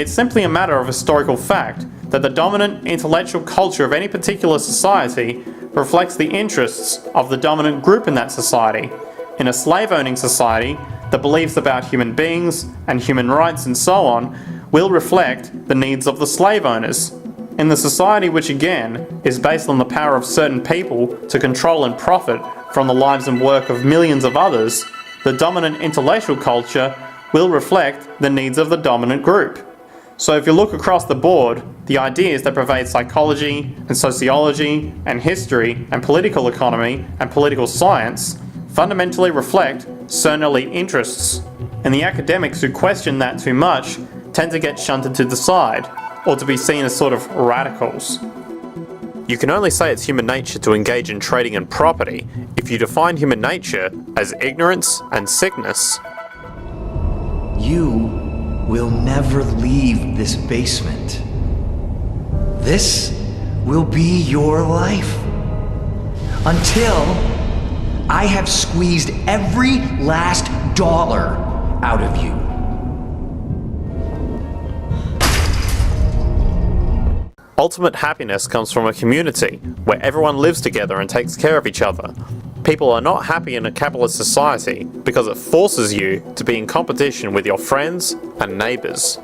It's simply a matter of historical fact that the dominant intellectual culture of any particular society reflects the interests of the dominant group in that society. In a slave-owning society, the beliefs about human beings and human rights and so on will reflect the needs of the slave owners. In the society which again is based on the power of certain people to control and profit from the lives and work of millions of others, the dominant intellectual culture will reflect the needs of the dominant group. So if you look across the board, the ideas that pervade psychology and sociology and history and political economy and political science fundamentally reflect certain elite interests. And the academics who question that too much tend to get shunted to the side, or to be seen as sort of radicals. You can only say it's human nature to engage in trading and property if you define human nature as ignorance and sickness. You will never leave this basement. This will be your life until I have squeezed every last dollar out of you. Ultimate happiness comes from a community where everyone lives together and takes care of each other. People are not happy in a capitalist society because it forces you to be in competition with your friends and neighbours.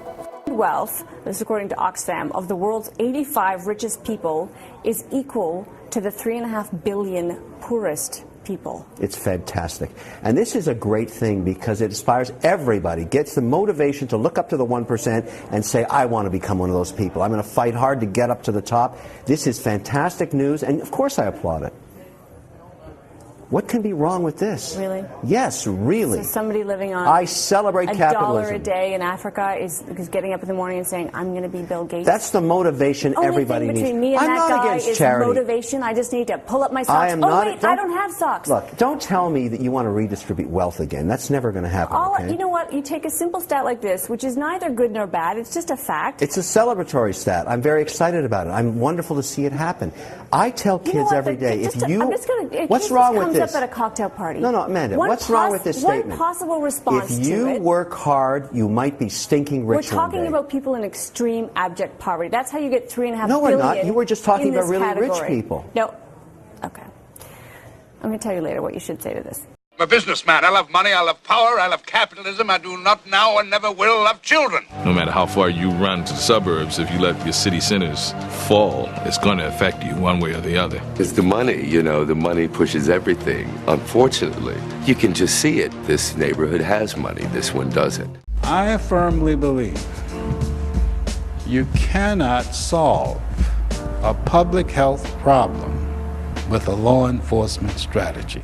Wealth, this is according to Oxfam, of the world's 85 richest people is equal to the 3.5 billion poorest people. It's fantastic. And this is a great thing because it inspires everybody, gets the motivation to look up to the 1% and say, I want to become one of those people. I'm going to fight hard to get up to the top. This is fantastic news, and of course I applaud it. What can be wrong with this? Really? Yes, really. So somebody living on I celebrate capitalism. $1 a day in Africa is getting up in the morning and saying, I'm going to be Bill Gates. That's the motivation everybody needs. Only thing between me and I'm that not guy against is charity. motivation. I just need to pull up my socks. I am not, I don't have socks. Look, don't tell me that you want to redistribute wealth again. That's never going to happen. Okay? You know what? You take a simple stat like this, which is neither good nor bad. It's just a fact. It's a celebratory stat. I'm very excited about it. I'm wonderful to see it happen. I tell kids every day, what's wrong with this? Comes up at a cocktail party. No, Amanda, what's wrong with this statement? One possible response to it. If you work hard, you might be stinking rich. We're talking about people in extreme abject poverty. That's how you get 3.5 billion. No, we're not. You were just talking about really category. Rich people. No. Okay. I'm going to tell you later what you should say to this. I'm a businessman. I love money, I love power, I love capitalism. I do not now and never will love children. No matter how far you run to the suburbs, if you let your city centers fall, it's going to affect you one way or the other. It's the money, you know, the money pushes everything. Unfortunately, you can just see it. This neighborhood has money, this one doesn't. I firmly believe you cannot solve a public health problem with a law enforcement strategy.